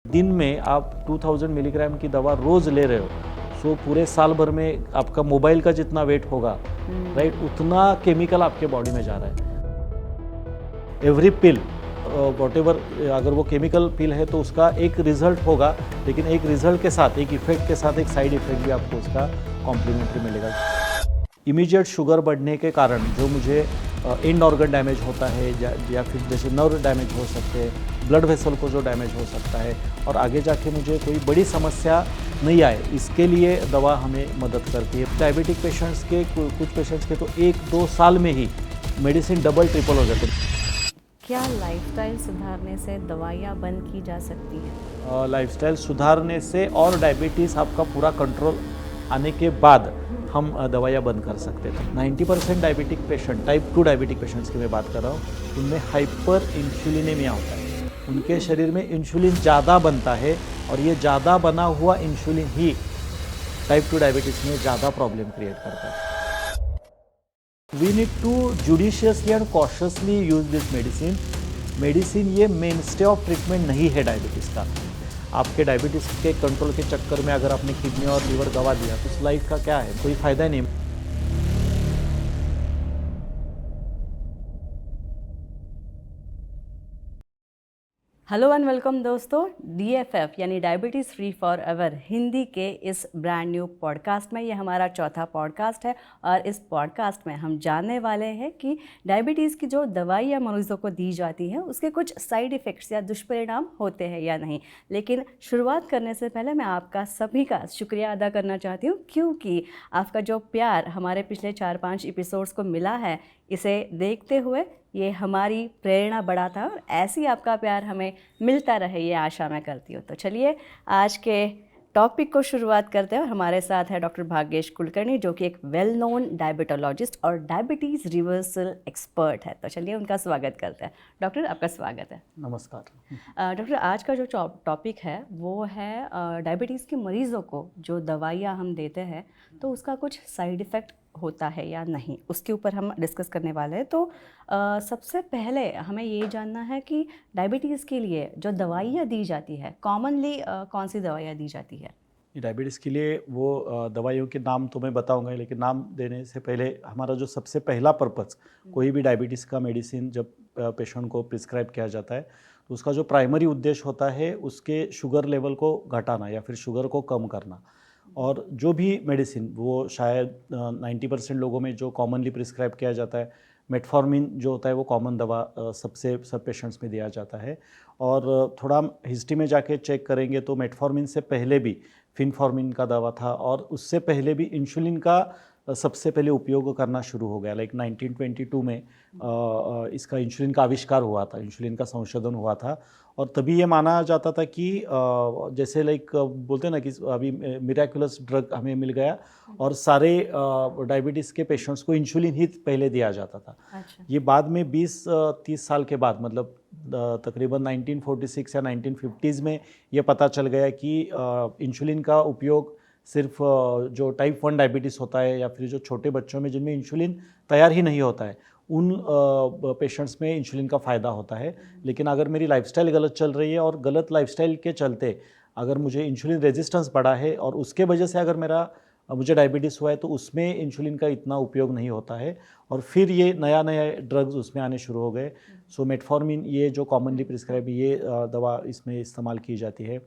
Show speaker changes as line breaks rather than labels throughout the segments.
दिन में आप 2000 मिलीग्राम की दवा रोज़ ले रहे हो, सो पूरे साल भर में आपका मोबाइल का जितना वेट होगा, राइट, उतना केमिकल आपके बॉडी में जा रहा है। एवरी पिल वॉट एवर, अगर वो केमिकल पिल है तो उसका एक रिजल्ट होगा, लेकिन एक रिजल्ट के साथ, एक इफेक्ट के साथ एक साइड इफेक्ट भी आपको उसका कॉम्प्लीमेंट्री मिलेगा। इमीडिएट शुगर बढ़ने के कारण जो मुझे एंड ऑर्गन डैमेज होता है या फिर जैसे नर्व डैमेज हो सकते हैं, ब्लड वेसल को जो डैमेज हो सकता है, और आगे जाके मुझे कोई बड़ी समस्या नहीं आए, इसके लिए दवा हमें मदद करती है। डायबिटिक पेशेंट्स के कुछ पेशेंट्स के तो 1-2 साल में ही मेडिसिन डबल ट्रिपल हो जाते हैं।
क्या लाइफस्टाइल सुधारने से दवाइयाँ बंद की जा सकती हैं?
लाइफस्टाइल सुधारने से और डायबिटीज़ आपका पूरा कंट्रोल आने के बाद हम दवाइयाँ बंद कर सकते थे। 90% diabetic patient, type 2 diabetic patients की मैं बात कर रहा हूँ, उनमें हाइपर इंसुलिनेमिया होता है। उनके शरीर में इंसुलिन ज़्यादा बनता है और ये ज़्यादा बना हुआ इंसुलिन ही टाइप 2 डायबिटीज़ में ज़्यादा प्रॉब्लम क्रिएट करता है। We need to judiciously and cautiously use this medicine. Medicine ये मेन स्टे ऑफ ट्रीटमेंट नहीं है डायबिटीज़ का। आपके डायबिटीज़ के कंट्रोल के चक्कर में अगर आपने किडनी और लीवर गवा दिया तो उस लाइफ का क्या है, कोई फ़ायदा ही नहीं।
हेलो एंड वेलकम दोस्तों, DFF यानी diabetes free for ever Hindi के इस ब्रांड न्यू पॉडकास्ट में ये हमारा चौथा पॉडकास्ट है। और इस पॉडकास्ट में हम जानने वाले हैं कि डायबिटीज़ की जो दवाइयाँ मरीजों को दी जाती हैं उसके कुछ साइड इफ़ेक्ट्स या दुष्परिणाम होते हैं या नहीं। लेकिन शुरुआत करने से पहले मैं आपका सभी का शुक्रिया अदा करना चाहती हूँ, क्योंकि आपका जो प्यार हमारे पिछले 4-5 एपिसोड्स को मिला है, इसे देखते हुए ये हमारी प्रेरणा बढ़ाता है और ऐसे ही आपका प्यार हमें मिलता रहे, ये आशा मैं करती हूँ। तो चलिए आज के टॉपिक को शुरुआत करते हैं। और हमारे साथ है डॉक्टर भाग्येश कुलकर्णी, जो कि एक वेल नोन डायबिटोलॉजिस्ट और डायबिटीज़ रिवर्सल एक्सपर्ट है। तो चलिए उनका स्वागत करते हैं। डॉक्टर, आपका स्वागत है।
नमस्कार।
डॉक्टर, आज का जो टॉपिक है वो है डायबिटीज़ के मरीज़ों को जो दवाइयाँ हम देते हैं तो उसका कुछ साइड इफ़ेक्ट होता है या नहीं, उसके ऊपर हम डिस्कस करने वाले हैं। तो सबसे पहले हमें ये जानना है कि डायबिटीज़ के लिए जो दवाइयाँ दी जाती है कॉमनली कौन सी दवाइयाँ दी जाती है?
डायबिटीज़ के लिए वो दवाइयों के नाम तो मैं बताऊंगा, लेकिन नाम देने से पहले हमारा जो सबसे पहला पर्पज़, कोई भी डायबिटीज़ का मेडिसिन जब पेशेंट को प्रिस्क्राइब किया जाता है तो उसका जो प्राइमरी उद्देश्य होता है उसके शुगर लेवल को घटाना या फिर शुगर को कम करना। और जो भी मेडिसिन, वो शायद 90% लोगों में जो कॉमनली प्रिस्क्राइब किया जाता है, मेटफॉर्मिन जो होता है वो कॉमन दवा सब पेशेंट्स में दिया जाता है। और थोड़ा हिस्ट्री में जाके चेक करेंगे तो मेटफॉर्मिन से पहले भी फिनफॉर्मिन का दवा था, और उससे पहले भी इंसुलिन का सबसे पहले उपयोग करना शुरू हो गया। लाइक 1922 में इसका इंसुलिन का आविष्कार हुआ था, इंसुलिन का संशोधन हुआ था। और तभी ये माना जाता था कि जैसे लाइक बोलते हैं ना कि अभी मिराकुलस ड्रग हमें मिल गया और सारे डायबिटीज़ के पेशेंट्स को इंसुलिन ही पहले दिया जाता था।
अच्छा।
ये बाद में 20-30 साल के बाद, मतलब तकरीबन 1946 या 1950s में ये पता चल गया कि इंसुलिन का उपयोग सिर्फ जो टाइप 1 डायबिटीज़ होता है या फिर जो छोटे बच्चों में जिनमें इंसुलिन तैयार ही नहीं होता है, उन पेशेंट्स में इंसुलिन का फ़ायदा होता है। लेकिन अगर मेरी लाइफस्टाइल गलत चल रही है और गलत लाइफस्टाइल के चलते अगर मुझे इंसुलिन रेजिस्टेंस बढ़ा है और उसके वजह से अगर मुझे डायबिटीज़ हुआ है, तो उसमें इंसुलिन का इतना उपयोग नहीं होता है। और फिर ये नया नया ड्रग्स उसमें आने शुरू हो गए। सो मेटफॉर्मिन, ये जो कॉमनली प्रिस्क्राइब ये दवा इसमें इस्तेमाल की जाती है।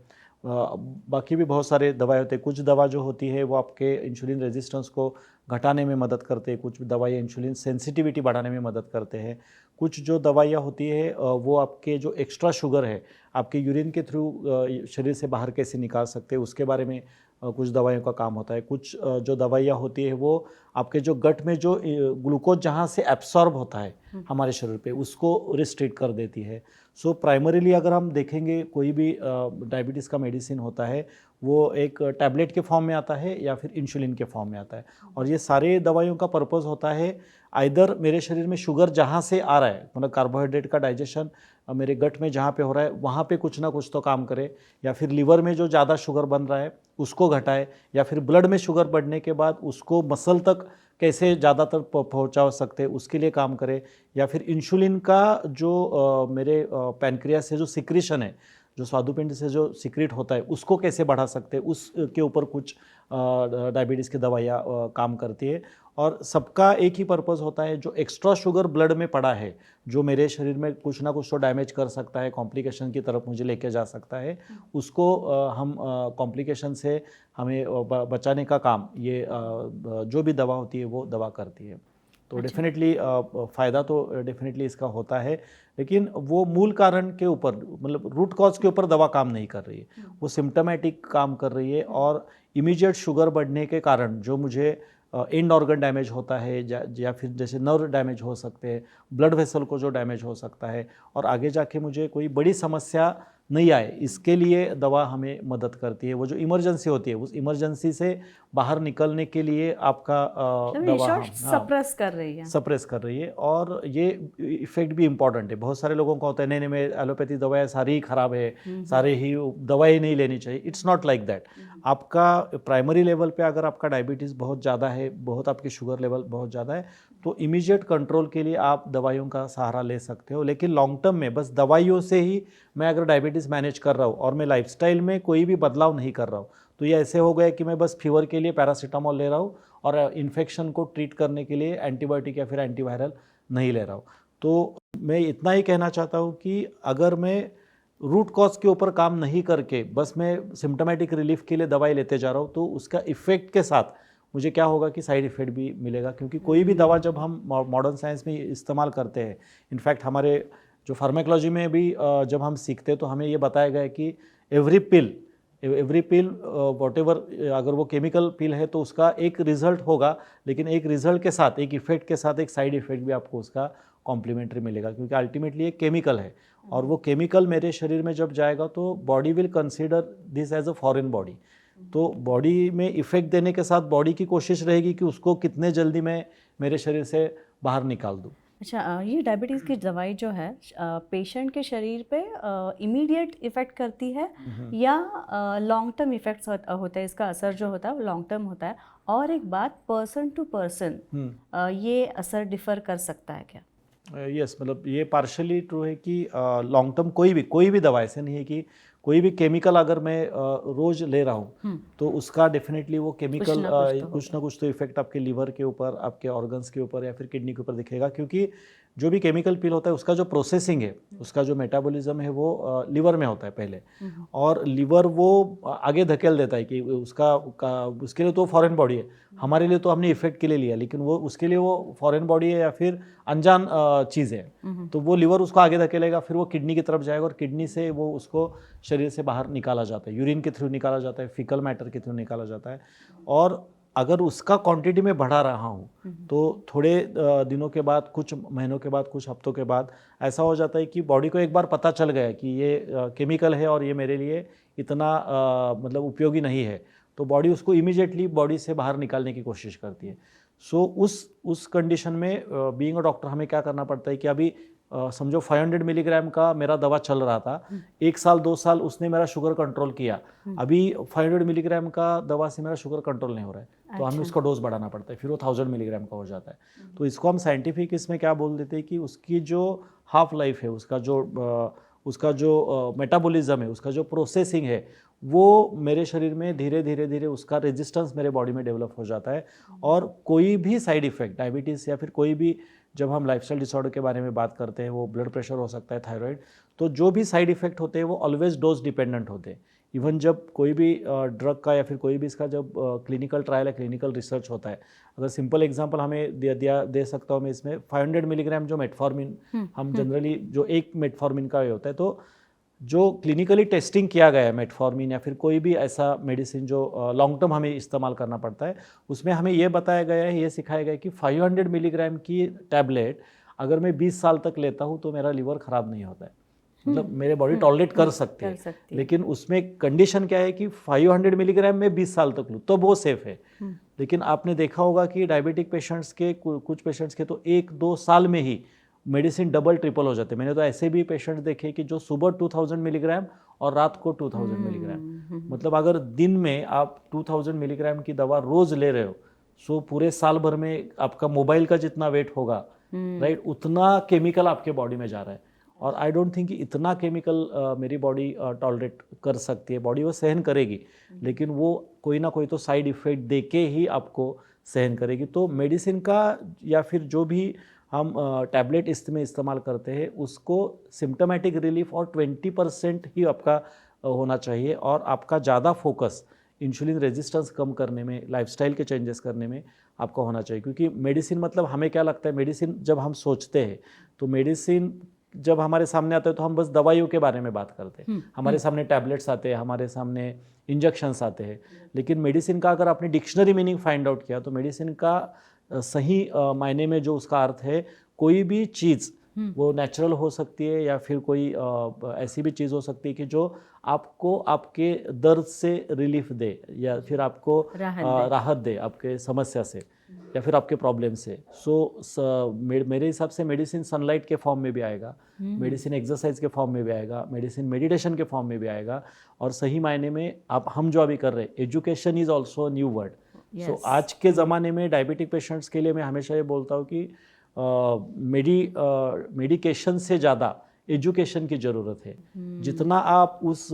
बाकी भी बहुत सारे दवाएं होते हैं। कुछ दवा जो होती है वो आपके इंसुलिन रेजिस्टेंस को घटाने में मदद करते हैं, कुछ दवाइयाँ इंसुलिन सेंसिटिविटी बढ़ाने में मदद करते हैं। कुछ जो दवाइयाँ होती है वो आपके जो एक्स्ट्रा शुगर है आपके यूरिन के थ्रू शरीर से बाहर कैसे निकाल सकते हैं, उसके बारे में कुछ दवाइयों का काम होता है। कुछ जो दवाइयाँ होती है वो आपके जो गट में जो ग्लूकोज जहाँ से एब्सॉर्ब होता है हमारे शरीर पे, उसको रिस्ट्रिक्ट कर देती है। सो प्राइमरीली अगर हम देखेंगे कोई भी डायबिटीज़ का मेडिसिन होता है वो एक टैबलेट के फॉर्म में आता है या फिर इंसुलिन के फॉर्म में आता है। और ये सारे दवाइयों का पर्पज़ होता है आइदर मेरे शरीर में शुगर जहाँ से आ रहा है, मतलब कार्बोहाइड्रेट का डाइजेशन मेरे गट में जहाँ पे हो रहा है वहाँ पे कुछ ना कुछ तो काम करे, या फिर लीवर में जो ज़्यादा शुगर बन रहा है उसको घटाए, या फिर ब्लड में शुगर बढ़ने के बाद उसको मसल तक कैसे ज़्यादातर पहुँचा सकते हैं उसके लिए काम करे, या फिर इंसुलिन का जो मेरे पैनक्रियास से जो सिक्रीशन है, जो स्वादुपिंड से जो सिक्रेट होता है उसको कैसे बढ़ा सकते हैं, उसके ऊपर कुछ डायबिटीज़ की दवाइयाँ काम करती है। और सबका एक ही पर्पज़ होता है, जो एक्स्ट्रा शुगर ब्लड में पड़ा है, जो मेरे शरीर में कुछ ना कुछ तो डैमेज कर सकता है, कॉम्प्लिकेशन की तरफ मुझे लेके जा सकता है, उसको हम कॉम्प्लिकेशन से हमें बचाने का काम ये जो भी दवा होती है वो दवा करती है। तो
अच्छा।
डेफिनेटली फ़ायदा तो डेफिनेटली इसका होता है, लेकिन वो मूल कारण के ऊपर, मतलब रूट कॉज के ऊपर दवा काम नहीं कर रही है, वो सिम्टोमेटिक काम कर रही है। और इमीडिएट शुगर बढ़ने के कारण जो मुझे एंड ऑर्गन डैमेज होता है, या फिर जैसे नर्व डैमेज हो सकते हैं, ब्लड वेसल को जो डैमेज हो सकता है, और आगे जाके मुझे कोई बड़ी समस्या नहीं आए, इसके लिए दवा हमें मदद करती है। वो जो इमरजेंसी होती है, उस इमरजेंसी से बाहर निकलने के लिए आपका दवा
सप्रेस कर रही है।
सप्रेस कर रही है। और ये इफेक्ट भी इम्पॉर्टेंट है। बहुत सारे लोगों को होता है, नहीं नहीं, मैं एलोपैथी दवाएं सारी ही खराब है, सारे ही दवाई नहीं लेनी चाहिए। It's not like that. आपका प्राइमरी लेवल पे अगर आपका डायबिटीज़ बहुत ज़्यादा है, बहुत आपकी शुगर लेवल बहुत ज़्यादा है, तो इमीडिएट कंट्रोल के लिए आप दवाइयों का सहारा ले सकते हो। लेकिन लॉन्ग टर्म में बस दवाइयों से ही मैं अगर डायबिटीज़ मैनेज कर रहा हूँ और मैं लाइफस्टाइल में कोई भी बदलाव नहीं कर रहा हूँ, तो ये ऐसे हो गया कि मैं बस फीवर के लिए पैरासीटामोल ले रहा हूँ और इन्फेक्शन को ट्रीट करने के लिए एंटीबायोटिक या फिर एंटीवायरल नहीं ले रहा हूँ। तो मैं इतना ही कहना चाहता हूँ कि अगर मैं रूट कॉज के ऊपर काम नहीं करके बस मैं सिम्टोमेटिक रिलीफ के लिए दवाई लेते जा रहा हूँ, तो उसका इफ़ेक्ट के साथ मुझे क्या होगा कि साइड इफ़ेक्ट भी मिलेगा। क्योंकि कोई भी दवा जब हम मॉडर्न साइंस में इस्तेमाल करते हैं, इनफैक्ट हमारे जो फार्माकोलॉजी में भी जब हम सीखते हैं तो हमें ये बताया गया है कि एवरी पिल वॉटेवर, अगर वो केमिकल पिल है तो उसका एक रिजल्ट होगा, लेकिन एक रिजल्ट के साथ, एक इफेक्ट के साथ एक साइड इफेक्ट भी आपको उसका कॉम्प्लीमेंट्री मिलेगा। क्योंकि अल्टीमेटली एक केमिकल है, और वो केमिकल मेरे शरीर में जब जाएगा तो body will consider this as a foreign body. तो बॉडी में इफेक्ट देने के साथ बॉडी की कोशिश रहेगी कि उसको कितने जल्दी मैं मेरे शरीर से बाहर निकाल दूँ।
अच्छा, ये डायबिटीज़ की दवाई जो है पेशेंट के शरीर पे इमीडिएट इफ़ेक्ट करती है या लॉन्ग टर्म इफ़ेक्ट्स होते हैं, इसका असर जो होता है वो लॉन्ग टर्म होता है? और एक बात, पर्सन टू पर्सन ये असर डिफ़र कर सकता है क्या?
यस, मतलब ये पार्शली ट्रू है कि लॉन्ग टर्म कोई भी दवा, ऐसे नहीं है कि कोई भी केमिकल अगर मैं रोज ले रहा हूँ तो उसका डेफिनेटली वो केमिकल कुछ ना कुछ तो इफेक्ट आपके लीवर के ऊपर, आपके ऑर्गन्स के ऊपर या फिर किडनी के ऊपर दिखेगा। क्योंकि जो भी केमिकल पिल होता है उसका जो प्रोसेसिंग है, उसका जो मेटाबॉलिज्म है वो लिवर में होता है पहले, और लिवर वो आगे धकेल देता है कि उसके लिए तो फॉरेन बॉडी है, हमारे लिए तो हमने इफेक्ट के लिए लिया, लेकिन वो उसके लिए वो फॉरेन बॉडी है या फिर अनजान चीज़ है। तो वो लिवर उसको आगे धकेलेगा, फिर वो किडनी की तरफ जाएगा और किडनी से वो उसको शरीर से बाहर निकाला जाता है, यूरिन के थ्रू निकाला जाता है, फीकल मैटर के थ्रू निकाला जाता है। और अगर उसका क्वांटिटी में बढ़ा रहा हूँ तो थोड़े दिनों के बाद, कुछ महीनों के बाद, कुछ हफ्तों के बाद ऐसा हो जाता है कि बॉडी को एक बार पता चल गया कि ये केमिकल है और ये मेरे लिए इतना मतलब उपयोगी नहीं है, तो बॉडी उसको इमीडिएटली बॉडी से बाहर निकालने की कोशिश करती है। सो उस कंडीशन में बीइंग अ डॉक्टर हमें क्या करना पड़ता है कि अभी समझो 500 मिलीग्राम का मेरा दवा चल रहा था, 1 साल 2 साल उसने मेरा शुगर कंट्रोल किया, अभी 500 मिलीग्राम का दवा से मेरा शुगर कंट्रोल नहीं हो रहा है, तो हमें उसका डोज बढ़ाना पड़ता है, फिर वो 1000 मिलीग्राम का हो जाता है। तो इसको हम साइंटिफिक इसमें क्या बोल देते हैं कि उसकी जो हाफ लाइफ है, उसका जो मेटाबॉलिज्म है, उसका जो प्रोसेसिंग है, वो मेरे शरीर में धीरे धीरे उसका रेजिस्टेंस मेरे बॉडी में डेवलप हो जाता है। और कोई भी साइड इफेक्ट, डायबिटीज़ या फिर कोई भी, जब हम लाइफस्टाइल डिसऑर्डर के बारे में बात करते हैं, वो ब्लड प्रेशर हो सकता है, थायराइड, तो जो भी साइड इफेक्ट होते हैं वो ऑलवेज डोज डिपेंडेंट होते हैं। इवन जब कोई भी ड्रग का या फिर कोई भी इसका जब क्लिनिकल ट्रायल या क्लिनिकल रिसर्च होता है, अगर सिंपल एग्जांपल हमें दे सकता हूँ मैं इसमें, 500 मिलीग्राम जो मेटफॉर्मिन हम जनरली जो एक मेटफॉर्मिन का ये होता है, तो जो क्लिनिकली टेस्टिंग किया गया है मेटफॉर्मिन या फिर कोई भी ऐसा मेडिसिन जो लॉन्ग टर्म हमें इस्तेमाल करना पड़ता है, उसमें हमें ये बताया गया है, ये सिखाया गया है कि 500 मिलीग्राम की टैबलेट अगर मैं 20 साल तक लेता हूँ तो मेरा लीवर ख़राब नहीं होता है, मतलब मेरे बॉडी टॉलरेट कर सकती है। लेकिन उसमें कंडीशन क्या है कि 500 मिलीग्राम में 20 साल तक लूँ तो वो सेफ है। लेकिन आपने देखा होगा कि डायबिटिक पेशेंट्स के, कुछ पेशेंट्स के तो 1-2 साल में ही मेडिसिन डबल ट्रिपल हो जाते हैं। मैंने तो ऐसे भी पेशेंट देखे कि जो सुबह 2000 मिलीग्राम और रात को 2000 मिलीग्राम, मतलब अगर दिन में आप 2000 मिलीग्राम की दवा रोज ले रहे हो, सो पूरे साल भर में आपका मोबाइल का जितना वेट होगा, राइट, उतना केमिकल आपके बॉडी में जा रहा है। और आई डोंट थिंक कि इतना केमिकल मेरी बॉडी टॉलरेट कर सकती है। बॉडी वो सहन करेगी, लेकिन वो कोई ना कोई तो साइड इफ़ेक्ट दे के ही आपको सहन करेगी। तो मेडिसिन का या फिर जो भी हम टैबलेट इसमें इस्तेमाल करते हैं उसको सिम्टोमेटिक रिलीफ और 20% ही आपका होना चाहिए, और आपका ज़्यादा फोकस इंसुलिन रेजिस्टेंस कम करने में, लाइफस्टाइल के चेंजेस करने में आपका होना चाहिए। क्योंकि मेडिसिन मतलब हमें क्या लगता है, मेडिसिन जब हम सोचते हैं तो मेडिसिन जब हमारे सामने आता है तो हम बस दवाइयों के बारे में बात करते हैं। हमारे सामने टैबलेट्स आते हैं, हमारे सामने इंजेक्शंस आते हैं, लेकिन मेडिसिन का अगर आपने डिक्शनरी मीनिंग फाइंड आउट किया तो मेडिसिन का सही मायने में जो उसका अर्थ है, कोई भी चीज़ वो नेचुरल हो सकती है या फिर कोई ऐसी भी चीज़ हो सकती है कि जो आपको आपके दर्द से रिलीफ दे या फिर आपको राहत दे आपके समस्या से या फिर आपके प्रॉब्लम से। मेरे हिसाब से मेडिसिन सनलाइट के फॉर्म में भी आएगा, मेडिसिन एक्सरसाइज के फॉर्म में भी आएगा, मेडिसिन मेडिटेशन के फॉर्म में भी आएगा, और सही मायने में हम जो अभी कर रहे हैं, education is also a new word. So आज के ज़माने में डायबिटिक पेशेंट्स के लिए मैं हमेशा ये बोलता हूँ कि मेडिकेशन से ज़्यादा एजुकेशन की ज़रूरत है। जितना आप उस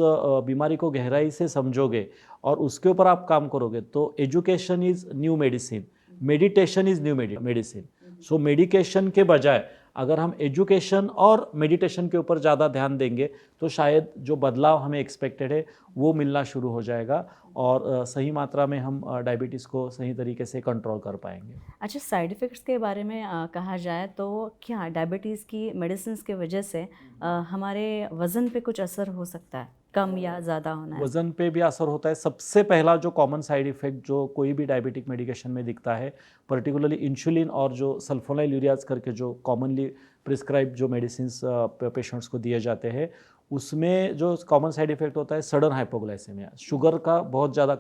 बीमारी को गहराई से समझोगे और उसके ऊपर आप काम करोगे, तो education is new medicine, meditation is new medicine. So medication के बजाय अगर हम एजुकेशन और मेडिटेशन के ऊपर ज़्यादा ध्यान देंगे तो शायद जो बदलाव हमें एक्सपेक्टेड है वो मिलना शुरू हो जाएगा, और सही मात्रा में हम डायबिटीज़ को सही तरीके से कंट्रोल कर पाएंगे।
अच्छा, साइड इफ़ेक्ट्स के बारे में कहा जाए तो क्या डायबिटीज़ की मेडिसिन की वजह से हमारे वज़न पे कुछ असर हो सकता है, कम या ज़्यादा होना है?
वज़न पे भी असर होता है। सबसे पहला जो कॉमन साइड इफ़ेक्ट जो कोई भी डायबिटिक मेडिकेशन में दिखता है, पर्टिकुलरली इंसुलिन और जो सल्फोनाइल यूरियाज करके जो कॉमनली प्रिस्क्राइब जो मेडिसिन्स पेशेंट्स को दिए जाते हैं, उसमें जो कॉमन साइड इफ़ेक्ट होता है सडन हाइपोग्लाइसेमिया, शुगर का बहुत ज़्यादा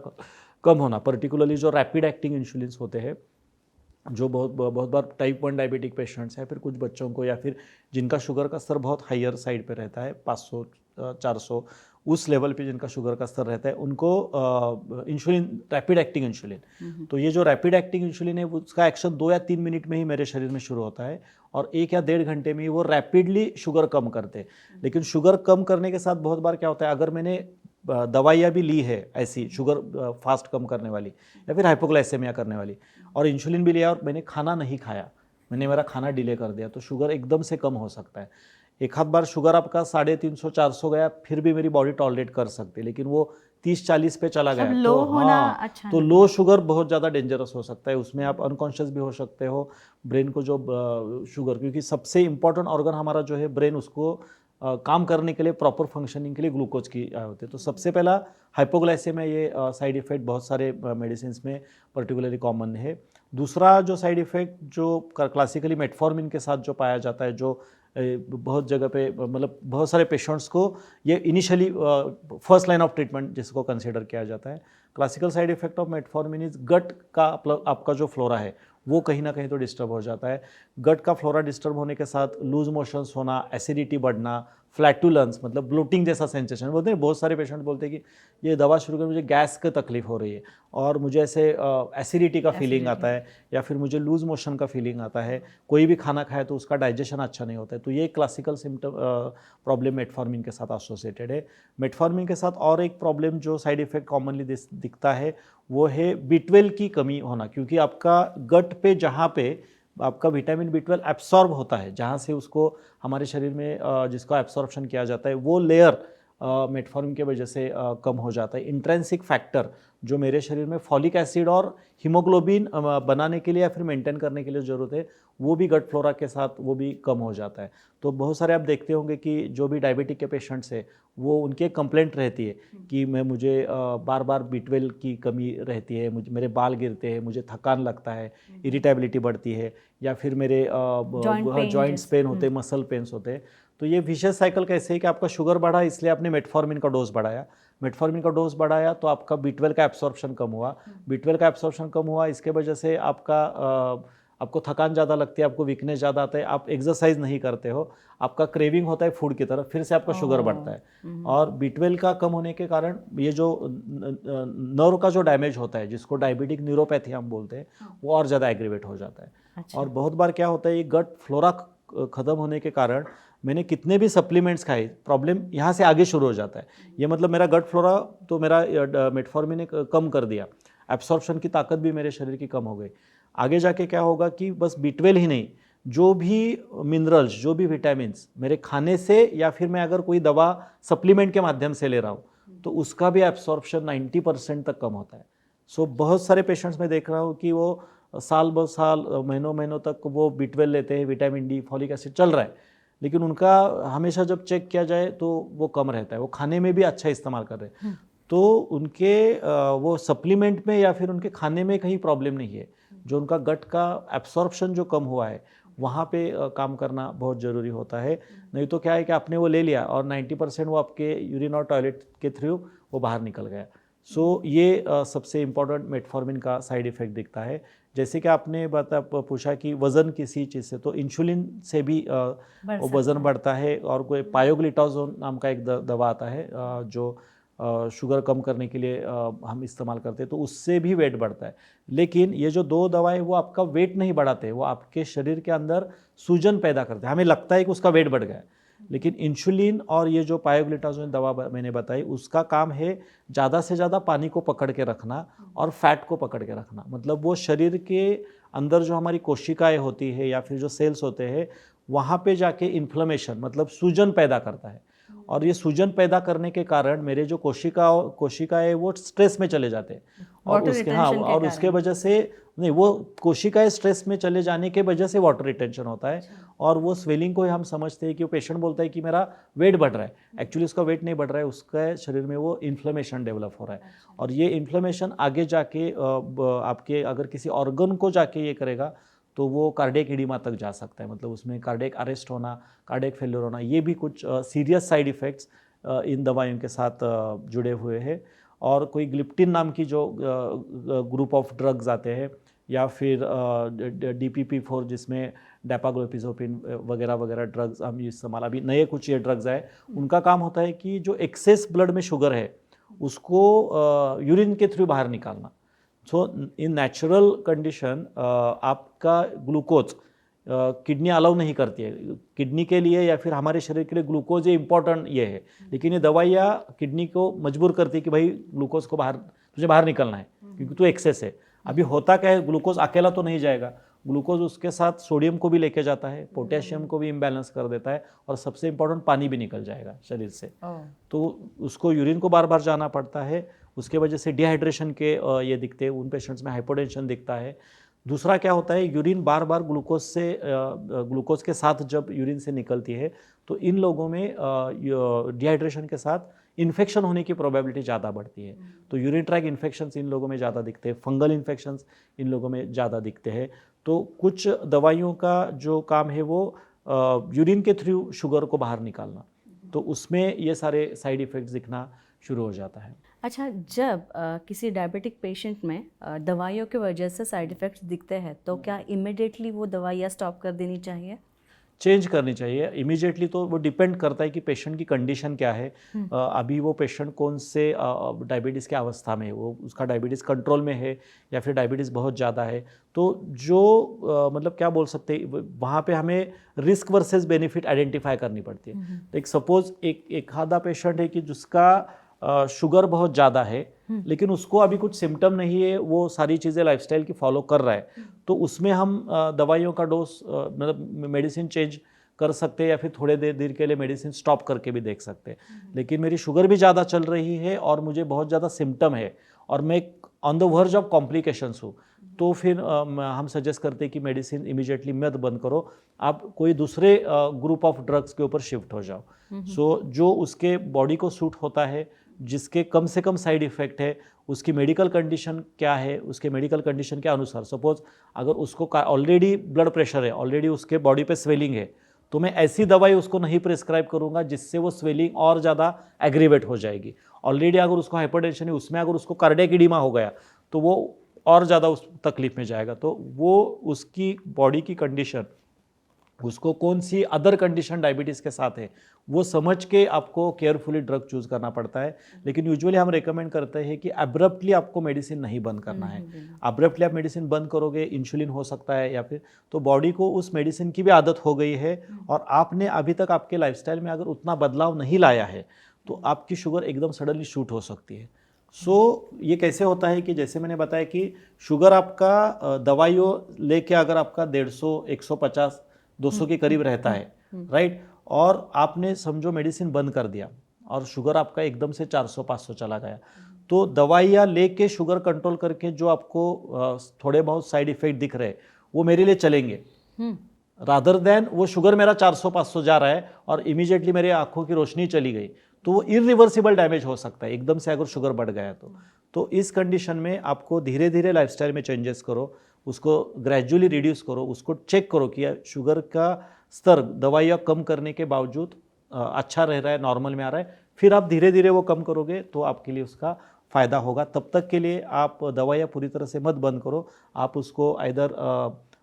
कम होना। पर्टिकुलरली जो रैपिड एक्टिंग इंसुलिन्स होते हैं, जो बहुत बार टाइप 1 डायबिटिक पेशेंट्स हैं, फिर कुछ बच्चों को या फिर जिनका शुगर का स्तर बहुत हायर साइड पे रहता है, 500 400 उस लेवल पे जिनका शुगर का स्तर रहता है, उनको इंसुलिन, रैपिड एक्टिंग इंसुलिन, तो ये जो रैपिड एक्टिंग इंसुलिन है उसका एक्शन 2 या 3 मिनट में ही मेरे शरीर में शुरू होता है, और 1 या 1.5 घंटे में ही वो रैपिडली शुगर कम करते हैं। लेकिन शुगर कम करने के साथ बहुत बार क्या होता है, अगर मैंने दवाइयाँ भी ली है ऐसी शुगर फास्ट कम करने वाली या फिर हाइपोग्लाइसेमिया करने वाली, और इंसुलिन भी लिया और मैंने खाना नहीं खाया, मैंने मेरा खाना डिले कर दिया, तो शुगर एकदम से कम हो सकता है। एक आध बार शुगर आपका 350-400 गया, फिर भी मेरी बॉडी टॉलरेट कर सकती है, लेकिन वो 30-40 पे चला गया
लो
तो
होना अच्छा
तो लो शुगर बहुत ज़्यादा डेंजरस हो सकता है। उसमें आप अनकॉन्शियस भी हो सकते हो। ब्रेन को जो शुगर, क्योंकि सबसे इम्पोर्टेंट ऑर्गन हमारा जो है ब्रेन, उसको काम करने के लिए, प्रॉपर फंक्शनिंग के लिए ग्लूकोज की होती है। तो सबसे पहला हाइपोग्लाइसेमिया, ये साइड इफ़ेक्ट बहुत सारे मेडिसिन में पर्टिकुलरली कॉमन है। दूसरा जो साइड इफ़ेक्ट जो क्लासिकली मेटफॉर्मिन के साथ जो पाया जाता है, जो बहुत जगह पे, मतलब बहुत सारे पेशेंट्स को ये initially first line of treatment जिसको कंसिडर किया जाता है। Classical side effect of metformin is गट का आपका जो फ्लोरा है वो कहीं ना कहीं तो डिस्टर्ब हो जाता है। गट का फ्लोरा डिस्टर्ब होने के साथ लूज मोशंस होना, एसिडिटी बढ़ना, फ्लैटुलेंस मतलब ब्लोटिंग जैसा सेंसेशन बोलते हैं। बहुत सारे पेशेंट बोलते हैं कि ये दवा शुरू कर मुझे गैस की तकलीफ हो रही है और मुझे ऐसे एसिडिटी का फीलिंग आता है, या फिर मुझे लूज मोशन का फीलिंग आता है, कोई भी खाना खाए तो उसका डाइजेशन अच्छा नहीं होता है। तो ये क्लासिकल सिम्टम प्रॉब्लम मेटफॉर्मिन के साथ एसोसिएटेड है। मेटफॉर्मिन के साथ और एक प्रॉब्लम जो साइड इफेक्ट कॉमनली दिखता है वो है B12 की कमी होना, क्योंकि आपका गट पे जहाँ पे आपका विटामिन B12 एब्सॉर्ब होता है, जहाँ से उसको हमारे शरीर में जिसका एब्सॉर्प्शन किया जाता है, वो लेयर मेटफॉर्मिन की वजह से कम हो जाता है। इंट्रिंसिक फैक्टर जो मेरे शरीर में फॉलिक एसिड और हीमोग्लोबिन बनाने के लिए या फिर मेंटेन करने के लिए ज़रूरत है, वो भी गट फ्लोरा के साथ वो भी कम हो जाता है। तो बहुत सारे आप देखते होंगे कि जो भी डायबिटिक के पेशेंट्स हैं वो उनकी कंप्लेंट रहती है कि मुझे बार बार B12 की कमी रहती है, मेरे बाल गिरते हैं, मुझे थकान लगता है, इरिटेबिलिटी बढ़ती है, या फिर मेरे जॉइंट्स पेन होते हैं, मसल पेन्स होते हैं। तो ये विशेष साइकिल कैसे है कि आपका शुगर बढ़ा इसलिए आपने मेटफॉर्मिन का डोज बढ़ाया, मेटफॉर्मिन का डोज बढ़ाया तो आपका B12 का एब्सॉर्प्शन कम हुआ, B12 का एब्सॉर्प्शन कम हुआ, इसके वजह से आपको थकान ज़्यादा लगती है, आपको वीकनेस ज़्यादा आता है, आप एक्सरसाइज नहीं करते हो, आपका क्रेविंग होता है फूड की तरफ, फिर से आपका शुगर बढ़ता है। और B12 का कम होने के कारण ये जो नर्व का जो डैमेज होता है, जिसको डायबिटिक न्यूरोपैथी हम बोलते हैं, वो और ज़्यादा एग्रीवेट हो जाता है। और बहुत बार क्या होता है, ये गट फ्लोरा ख़त्म होने के कारण मैंने कितने भी सप्लीमेंट्स खाए, प्रॉब्लम यहाँ से आगे शुरू हो जाता है। ये मतलब मेरा गट फ्लोरा तो मेरा मेटफॉर्मिन ने कम कर दिया, एब्सॉर्प्शन की ताकत भी मेरे शरीर की कम हो गई। आगे जाके क्या होगा कि बस B12 ही नहीं, जो भी मिनरल्स, जो भी विटामिन्स मेरे खाने से या फिर मैं अगर कोई दवा सप्लीमेंट के माध्यम से ले रहा हूँ तो उसका भी एब्सॉर्प्शन 90% तक कम होता है। सो बहुत सारे पेशेंट्स में देख रहा हूँ कि वो साल ब साल, महीनों महीनों तक वो B12 लेते हैं, विटामिन डी, फॉलिक एसिड चल रहा है, लेकिन उनका हमेशा जब चेक किया जाए तो वो कम रहता है। वो खाने में भी अच्छा इस्तेमाल कर रहे हैं, तो उनके वो सप्लीमेंट में या फिर उनके खाने में कहीं प्रॉब्लम नहीं है। जो उनका गट का एब्सॉर्प्शन जो कम हुआ है वहाँ पे काम करना बहुत ज़रूरी होता है। नहीं तो क्या है कि आपने वो ले लिया और 90% वो आपके यूरिन और टॉयलेट के थ्रू वो बाहर निकल गया। सो ये सबसे इम्पॉर्टेंट मेटफॉर्मिन का साइड इफ़ेक्ट दिखता है। जैसे कि आपने पूछा कि वज़न किसी चीज़ से, तो इंसुलिन से भी वज़न बढ़ता है। और कोई पायोग्लिटाजोन नाम का एक दवा आता है जो शुगर कम करने के लिए हम इस्तेमाल करते हैं, तो उससे भी वेट बढ़ता है। लेकिन ये जो दो दवाएं वो आपका वेट नहीं बढ़ाते, वो आपके शरीर के अंदर सूजन पैदा करते हैं। हमें लगता है कि उसका वेट बढ़ गया है, लेकिन इंसुलिन और ये जो पायोग्लिटाजोन दवा मैंने बताई, उसका काम है ज़्यादा से ज़्यादा पानी को पकड़ के रखना और फैट को पकड़ के रखना। मतलब वो शरीर के अंदर जो हमारी कोशिकाएँ होती है या फिर जो सेल्स होते हैं, वहाँ पे जाके इन्फ्लेमेशन मतलब सूजन पैदा करता है। और ये सूजन पैदा करने के कारण मेरे जो कोशिकाएँ वो स्ट्रेस में चले जाते हैं और उसके वजह से नहीं, वो कोशिकाएं स्ट्रेस में चले जाने के वजह से वाटर रिटेंशन होता है। और वो स्वेलिंग को हम समझते हैं कि वो पेशेंट बोलता है कि मेरा वेट बढ़ रहा है, एक्चुअली उसका वेट नहीं बढ़ रहा है, उसका शरीर में वो इन्फ्लेमेशन डेवलप हो रहा है। और ये इन्फ्लेमेशन आगे जाके आपके अगर किसी ऑर्गन को जाके ये करेगा तो वो कार्डियक एडिमा तक जा सकता है। मतलब उसमें कार्डियक अरेस्ट होना, कार्डियक फेल्योर होना, ये भी कुछ सीरियस साइड इफ़ेक्ट्स इन दवाइयों के साथ जुड़े हुए हैं। और कोई ग्लिप्टिन नाम की जो ग्रुप ऑफ ड्रग्स आते हैं, या फिर DPP-4 जिसमें डैपाग्लोपिजोपिन वगैरह वगैरह ड्रग्स हम इस्तेमाल, अभी नए कुछ ये ड्रग्स आए, उनका काम होता है कि जो एक्सेस ब्लड में शुगर है उसको यूरिन के थ्रू बाहर निकालना। सो इन नेचुरल कंडीशन आपका ग्लूकोज किडनी अलाउ नहीं करती है। किडनी के लिए या फिर हमारे शरीर के लिए ग्लूकोज ये इंपॉर्टेंट ये है, लेकिन ये दवाइयाँ किडनी को मजबूर करती है कि भाई ग्लूकोज को तुझे बाहर निकलना है क्योंकि तू एक्सेस है। अभी होता क्या है, ग्लूकोज अकेला तो नहीं जाएगा, ग्लूकोज उसके साथ सोडियम को भी लेके जाता है, पोटेशियम को भी इम्बैलेंस कर देता है, और सबसे इम्पोर्टेंट पानी भी निकल जाएगा शरीर से। तो उसको यूरिन को बार बार जाना पड़ता है, उसके वजह से डिहाइड्रेशन के ये दिखते हैं, उन पेशेंट्स में हाइपोटेंशन दिखता है। दूसरा क्या होता है, यूरिन बार बार ग्लूकोज के साथ जब यूरिन से निकलती है तो इन लोगों में डिहाइड्रेशन के साथ इन्फेक्शन होने की प्रोबेबिलिटी ज़्यादा बढ़ती है। तो यूरिन ट्रैक इन्फेक्शंस इन लोगों में ज़्यादा दिखते हैं, फंगल इन्फेक्शंस इन लोगों में ज़्यादा दिखते हैं। तो कुछ दवाइयों का जो काम है वो यूरिन के थ्रू शुगर को बाहर निकालना, तो उसमें ये सारे साइड इफ़ेक्ट्स दिखना शुरू हो जाता है।
अच्छा, जब किसी डायबिटिक पेशेंट में दवाइयों की वजह से साइड इफ़ेक्ट्स दिखते हैं तो क्या इमिडिएटली वो दवाइयाँ स्टॉप कर देनी चाहिए?
चेंज करनी चाहिए इमीडिएटली। तो वो डिपेंड करता है कि पेशेंट की कंडीशन क्या है। अभी वो पेशेंट कौन से डायबिटीज़ की अवस्था में है, वो उसका डायबिटीज़ कंट्रोल में है या फिर डायबिटीज़ बहुत ज़्यादा है। तो जो मतलब क्या बोल सकते हैं, वहाँ पे हमें रिस्क वर्सेस बेनिफिट आइडेंटिफाई करनी पड़ती है। तो एक सपोज एक आधा पेशेंट है कि जिसका शुगर बहुत ज़्यादा है लेकिन उसको अभी कुछ सिम्टम नहीं है, वो सारी चीज़ें लाइफस्टाइल की फॉलो कर रहा है, तो उसमें हम दवाइयों का डोज मतलब मेडिसिन चेंज कर सकते हैं या फिर थोड़े देर के लिए मेडिसिन स्टॉप करके भी देख सकते हैं। लेकिन मेरी शुगर भी ज़्यादा चल रही है और मुझे बहुत ज़्यादा सिम्टम है और मैं on the verge of complications हूँ, तो फिर हम सजेस्ट करते हैं कि मेडिसिन इमीडिएटली मत बंद करो, आप कोई दूसरे ग्रुप ऑफ ड्रग्स के ऊपर शिफ्ट हो जाओ। सो जो उसके बॉडी को सूट होता है, जिसके कम से कम साइड इफ़ेक्ट है, उसकी मेडिकल कंडीशन क्या है, उसके मेडिकल कंडीशन के अनुसार, सपोज अगर उसको ऑलरेडी ब्लड प्रेशर है, ऑलरेडी उसके बॉडी पे स्वेलिंग है, तो मैं ऐसी दवाई उसको नहीं प्रिस्क्राइब करूंगा जिससे वो स्वेलिंग और ज़्यादा एग्रीवेट हो जाएगी। ऑलरेडी अगर उसको हाइपरटेंशन है, उसमें अगर उसको कार्डियक एडिमा हो गया तो वो और ज़्यादा उस तकलीफ में जाएगा। तो वो उसकी बॉडी की कंडीशन उसको कौन सी अदर कंडीशन डायबिटीज़ के साथ है, वो समझ के आपको केयरफुली ड्रग चूज़ करना पड़ता है। लेकिन यूजुअली हम रेकमेंड करते हैं कि अब्रप्टली आपको मेडिसिन नहीं बंद करना है। अब्रप्टली आप मेडिसिन बंद करोगे, इंसुलिन हो सकता है या फिर तो बॉडी को उस मेडिसिन की भी आदत हो गई है और आपने अभी तक आपके लाइफस्टाइल में अगर उतना बदलाव नहीं लाया है तो आपकी शुगर एकदम सडनली शूट हो सकती है। ये कैसे होता है कि जैसे मैंने बताया कि शुगर आपका दवाइयों लेके अगर आपका 150, 150, 200 के करीब रहता है, राइट, और आपने समझो मेडिसिन बंद कर दिया और शुगर आपका एकदम से 400-500 चला गया, तो दवाइयाँ लेके शुगर कंट्रोल करके जो आपको थोड़े बहुत साइड इफेक्ट दिख रहे हैं वो मेरे लिए चलेंगे, रादर देन वो शुगर मेरा 400-500 जा रहा है और इमीडिएटली मेरे आंखों की रोशनी चली गई, तो वो इरिवर्सिबल डैमेज हो सकता है एकदम से अगर शुगर बढ़ गया तो इस कंडीशन में आपको धीरे धीरे लाइफस्टाइल में चेंजेस करो, उसको ग्रेजुअली रिड्यूस करो, उसको चेक करो कि शुगर का स्तर दवाइयाँ कम करने के बावजूद अच्छा रह रहा है, नॉर्मल में आ रहा है, फिर आप धीरे धीरे वो कम करोगे तो आपके लिए उसका फ़ायदा होगा। तब तक के लिए आप दवाइयाँ पूरी तरह से मत बंद करो, आप उसको आइदर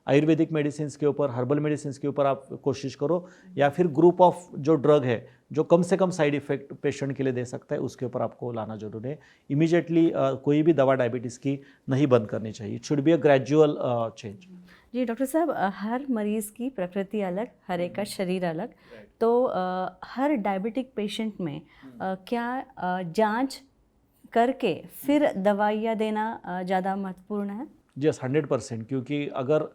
आयुर्वेदिक मेडिसिन के ऊपर, हर्बल मेडिसिन के ऊपर आप कोशिश करो, या फिर ग्रुप ऑफ जो ड्रग है जो कम से कम साइड इफेक्ट पेशेंट के लिए दे सकता है उसके ऊपर आपको लाना जरूरी है। इमीडिएटली कोई भी दवा डायबिटीज़ की नहीं बंद करनी चाहिए, it should be a gradual change.
जी डॉक्टर साहब, हर मरीज़ की प्रकृति अलग, हर एक का शरीर अलग, तो हर डायबिटिक पेशेंट में क्या जांच करके फिर दवाइयाँ देना ज़्यादा महत्वपूर्ण है?
यस, 100%, क्योंकि अगर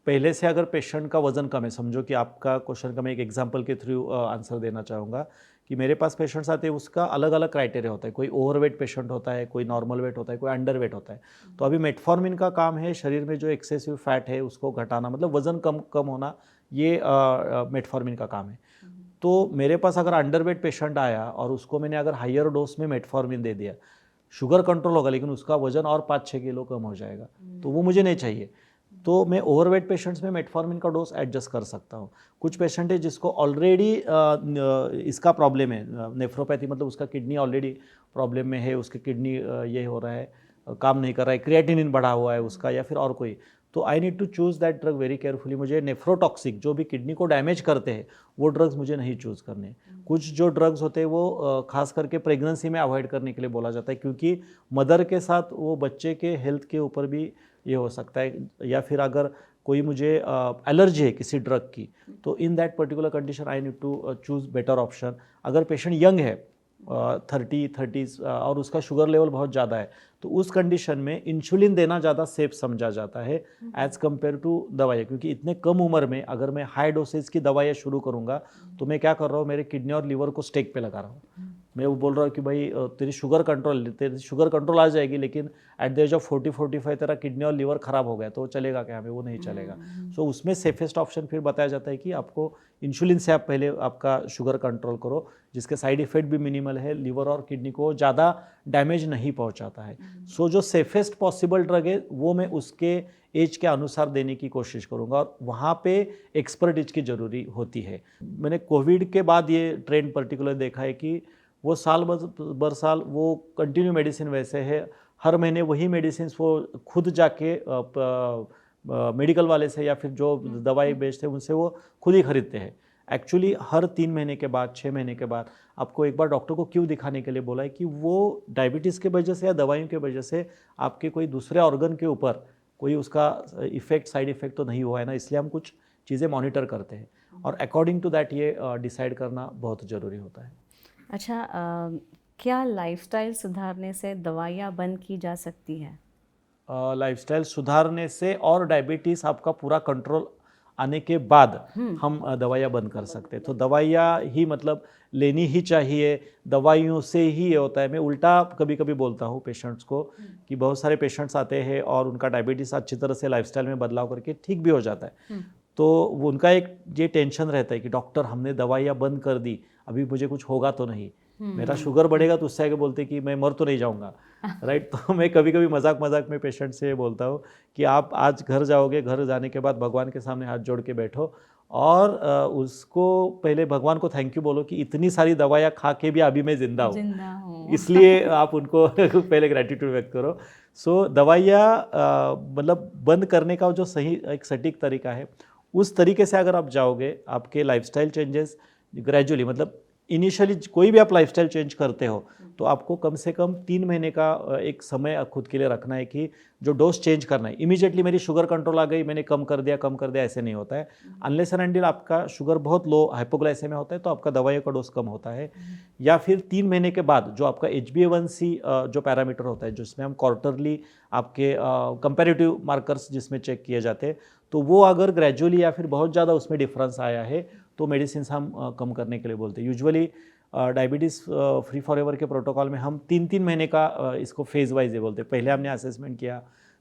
पहले से अगर पेशेंट का वजन कम है, समझो कि आपका क्वेश्चन का मैं एक एग्जांपल के थ्रू आंसर देना चाहूँगा कि मेरे पास पेशेंट्स आते हैं, उसका अलग अलग क्राइटेरिया होता है, कोई ओवरवेट पेशेंट होता है, कोई नॉर्मल वेट होता है, कोई अंडर वेट होता है। तो अभी मेटफॉर्मिन का काम है शरीर में जो एक्सेसिव फैट है उसको घटाना, मतलब वजन कम कम होना, ये मेटफॉर्मिन का काम है। तो मेरे पास अगर अंडर वेट पेशेंट आया और उसको मैंने अगर हायर डोज में मेटफॉर्मिन दे दिया, शुगर कंट्रोल होगा लेकिन उसका वजन और 5-6 किलो कम हो जाएगा, तो वो मुझे नहीं चाहिए। तो मैं ओवरवेट पेशेंट्स में मेटफॉर्मिन का डोज एडजस्ट कर सकता हूँ। कुछ पेशेंट है जिसको ऑलरेडी इसका प्रॉब्लम है, नेफ्रोपैथी, मतलब उसका किडनी ऑलरेडी प्रॉब्लम में है, उसके किडनी ये हो रहा है, काम नहीं कर रहा है, क्रिएटिनिन बढ़ा हुआ है उसका, या फिर और कोई, तो I need to choose that drug very carefully. मुझे नेफ्रोटॉक्सिक जो भी किडनी को डैमेज करते हैं वो ड्रग्स मुझे नहीं चूज़ करने। कुछ जो ड्रग्स होते हैं वो खास करके प्रेगनेंसी में अवॉइड करने के लिए बोला जाता है, क्योंकि मदर के साथ वो बच्चे के हेल्थ के ऊपर भी ये हो सकता है, या फिर अगर कोई मुझे एलर्जी है किसी ड्रग की, तो in that particular condition I need to choose better option. अगर पेशेंट यंग है 30s और उसका शुगर लेवल बहुत ज़्यादा है, तो उस कंडीशन में इंसुलिन देना ज़्यादा सेफ समझा जाता है एज़ कम्पेयर टू दवाइयाँ, क्योंकि इतने कम उम्र में अगर मैं हाई डोसेज की दवाइयाँ शुरू करूँगा तो मैं क्या कर रहा हूँ, मेरे किडनी और लीवर को स्टेक पे लगा रहा हूँ। मैं वो बोल रहा हूँ कि भाई तेरी शुगर कंट्रोल आ जाएगी, लेकिन एट द एज ऑफ 40-45 तेरा किडनी और लीवर खराब हो गया, तो चलेगा क्या? हमें वो नहीं चलेगा। सो उसमें सेफेस्ट ऑप्शन फिर बताया जाता है कि आपको इंसुलिन से आप पहले आपका शुगर कंट्रोल करो, जिसके साइड इफेक्ट भी मिनिमल है, लीवर और किडनी को ज़्यादा डैमेज नहीं पहुंचाता है। सो जो सेफेस्ट पॉसिबल ड्रग है वो मैं उसके एज के अनुसार देने की कोशिश करूंगा, और वहाँ पे एक्सपर्ट एज की ज़रूरी होती है। मैंने कोविड के बाद ये ट्रेंड पर्टिकुलर देखा है कि वो साल बर साल वो कंटिन्यू मेडिसिन वैसे है, हर महीने वही मेडिसिन वो खुद जाके मेडिकल वाले से या फिर जो दवाई बेचते हैं उनसे वो खुद ही खरीदते हैं। एक्चुअली हर 3 महीने के बाद, 6 महीने के बाद आपको एक बार डॉक्टर को क्यों दिखाने के लिए बोला है कि वो डायबिटीज़ के वजह से या दवाइयों के वजह से आपके कोई दूसरे ऑर्गन के ऊपर कोई उसका इफेक्ट, साइड इफेक्ट तो नहीं हुआ है ना, इसलिए हम कुछ चीज़ें मॉनिटर करते हैं और अकॉर्डिंग टू दैट ये डिसाइड करना बहुत ज़रूरी होता है।
अच्छा, क्या लाइफस्टाइल सुधारने से दवाइयाँ बंद की जा सकती है?
लाइफस्टाइल सुधारने से और डायबिटीज़ आपका पूरा कंट्रोल आने के बाद हम दवाइयाँ बंद कर सकते हैं। तो दवाइयाँ ही मतलब लेनी ही चाहिए, दवाइयों से ही ये होता है। मैं उल्टा कभी कभी बोलता हूँ पेशेंट्स को कि बहुत सारे पेशेंट्स आते हैं और उनका डायबिटीज़ अच्छी तरह से लाइफस्टाइल में बदलाव करके ठीक भी हो जाता है, तो वो उनका एक ये टेंशन रहता है कि डॉक्टर हमने दवाइयाँ बंद कर दी, अभी मुझे कुछ होगा तो नहीं, मेरा शुगर बढ़ेगा तो उससे आगे बोलते कि मैं मर तो नहीं जाऊंगा, राइट। तो मैं कभी कभी मजाक में पेशेंट से बोलता हूँ कि आप आज घर जाओगे, घर जाने के बाद भगवान के सामने हाथ जोड़ के बैठो और उसको पहले भगवान को थैंक यू बोलो कि इतनी सारी दवाइयाँ खा के भी अभी मैं जिंदा हूँ, इसलिए आप उनको पहले ग्रेटिट्यूड व्यक्त करो। सो दवाइयाँ मतलब बंद करने का जो सही एक सटीक तरीका है उस तरीके से अगर आप जाओगे, आपके लाइफस्टाइल चेंजेस ग्रेजुअली, मतलब इनिशियली कोई भी आप लाइफस्टाइल चेंज करते हो तो आपको कम से कम 3 महीने का एक समय खुद के लिए रखना है कि जो डोज चेंज करना है। इमीडिएटली मेरी शुगर कंट्रोल आ गई, मैंने कम कर दिया, ऐसे नहीं होता है। अनलेस एंड अनटिल आपका शुगर बहुत लो, हाइपोग्लाइसेमिया होता है, तो आपका दवाइयों का डोज कम होता है। या फिर 3 महीने के बाद जो आपका HbA1c जो पैरामीटर होता है, जिसमें हम क्वार्टरली आपके कंपैरेटिव मार्कर्स जिसमें चेक किए जाते हैं, तो वो अगर ग्रेजुअली या फिर बहुत ज़्यादा उसमें डिफरेंस आया है तो मेडिसिन हम कम करने के लिए बोलते हैं। Usually diabetes free for ever के प्रोटोकॉल में हम 3-3 महीने का इसको फेज वाइज ये बोलते हैं। पहले हमने असेसमेंट किया,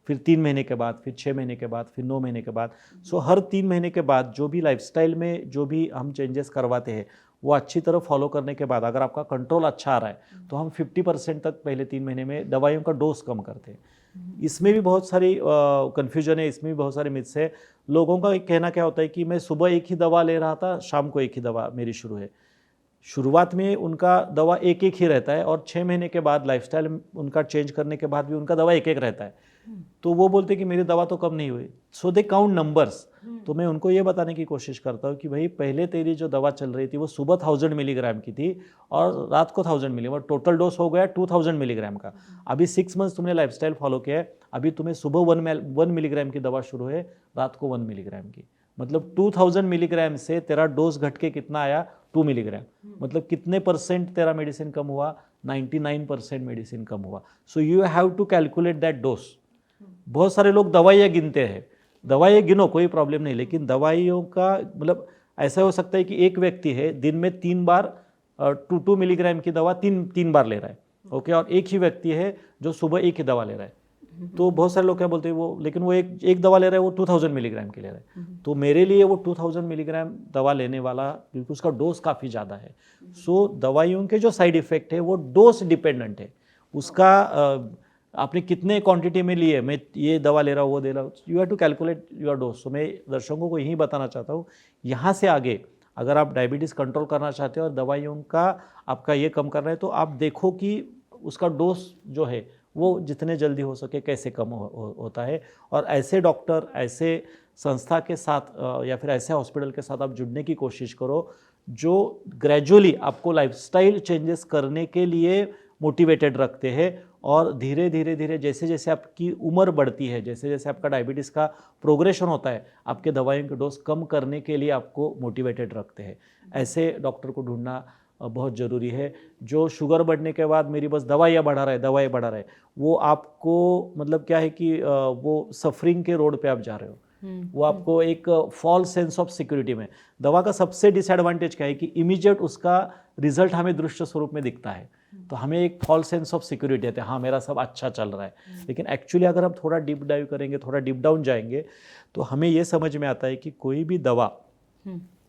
फिर 3 महीने के बाद, फिर 6 महीने के बाद, फिर 9 महीने के बाद। सो हर 3 महीने के बाद जो भी लाइफस्टाइल में जो भी हम चेंजेस करवाते हैं वो अच्छी तरह फॉलो करने के बाद अगर आपका कंट्रोल अच्छा आ रहा है तो हम 50% तक पहले 3 महीने में दवाइयों का डोज कम करते हैं। इसमें भी बहुत सारी कन्फ्यूजन है, इसमें भी बहुत सारे मिथ्स है। लोगों का एक कहना क्या होता है कि मैं सुबह एक ही दवा ले रहा था, शाम को एक ही दवा मेरी शुरू है। शुरुआत में उनका दवा एक एक ही रहता है और 6 महीने के बाद लाइफस्टाइल उनका चेंज करने के बाद भी उनका दवा एक एक रहता है। तो वो बोलते हैं कि मेरी दवा तो कम नहीं हुई, सो दे काउंट नंबर्स। तो मैं उनको ये बताने की कोशिश करता हूँ कि भाई पहले तेरी जो दवा चल रही थी वो सुबह 1000 मिलीग्राम की थी और रात को 1000 मिलीग्राम, टोटल डोज हो गया 2000 मिलीग्राम का। अभी 6 मंथ्स तुमने लाइफस्टाइल फॉलो किया है, अभी तुम्हें सुबह 1 मिलीग्राम की दवा शुरू है, रात को 1 मिलीग्राम की। मतलब 2000 मिलीग्राम से तेरा डोज घट के कितना आया, 2 मिलीग्राम। मतलब कितने परसेंट तेरा मेडिसिन कम हुआ, 99% मेडिसिन कम हुआ। So you have to calculate that dose. बहुत सारे लोग दवाइयाँ गिनते हैं, दवाइयाँ गिनो कोई प्रॉब्लम नहीं, लेकिन दवाइयों का मतलब ऐसा हो सकता है कि एक व्यक्ति है दिन में 3 बार 2 मिलीग्राम की दवा तीन बार ले रहा है, ओके, और एक ही व्यक्ति है जो सुबह एक ही दवा ले रहा है। तो बहुत सारे लोग क्या बोलते हैं वो, लेकिन वो एक दवा ले रहा है, वो 2000 मिलीग्राम की ले रहा है। तो मेरे लिए वो 2000 मिलीग्राम दवा लेने वाला, क्योंकि उसका डोज काफ़ी ज़्यादा है। सो दवाइयों के जो साइड इफेक्ट है वो डोज डिपेंडेंट है। उसका आपने कितने क्वांटिटी में लिए, मैं ये दवा ले रहा हूँ वो दे रहा हूँ, you have to calculate your dose. So मैं दर्शकों को यही बताना चाहता हूँ, यहाँ से आगे अगर आप डायबिटीज़ कंट्रोल करना चाहते हो और दवाइयों का आपका ये कम करना है तो आप देखो कि उसका डोज जो है वो जितने जल्दी हो सके कैसे कम होता है। और ऐसे डॉक्टर, ऐसे संस्था के साथ या फिर ऐसे हॉस्पिटल के साथ आप जुड़ने की कोशिश करो जो ग्रेजुअली आपको लाइफस्टाइल चेंजेस करने के लिए मोटिवेटेड रखते हैं और धीरे धीरे जैसे जैसे आपकी उम्र बढ़ती है, जैसे जैसे आपका डायबिटीज़ का प्रोग्रेशन होता है, आपके दवाइयों के डोज कम करने के लिए आपको मोटिवेटेड रखते हैं। ऐसे डॉक्टर को ढूंढना बहुत ज़रूरी है। जो शुगर बढ़ने के बाद मेरी बस दवाइयाँ बढ़ा रहा है, वो आपको मतलब क्या है कि वो सफरिंग के रोड पे आप जा रहे हो। वो आपको एक फॉल्स सेंस ऑफ सिक्योरिटी में, दवा का सबसे डिसएडवांटेज क्या है कि इमीडिएट उसका रिजल्ट हमें दृश्य स्वरूप में दिखता है, तो हमें एक फॉल्स सेंस ऑफ सिक्योरिटी आती है, हाँ मेरा सब अच्छा चल रहा है। लेकिन एक्चुअली अगर हम थोड़ा डीप डाइव करेंगे, थोड़ा डीप डाउन जाएंगे, तो हमें ये समझ में आता है कि कोई भी दवा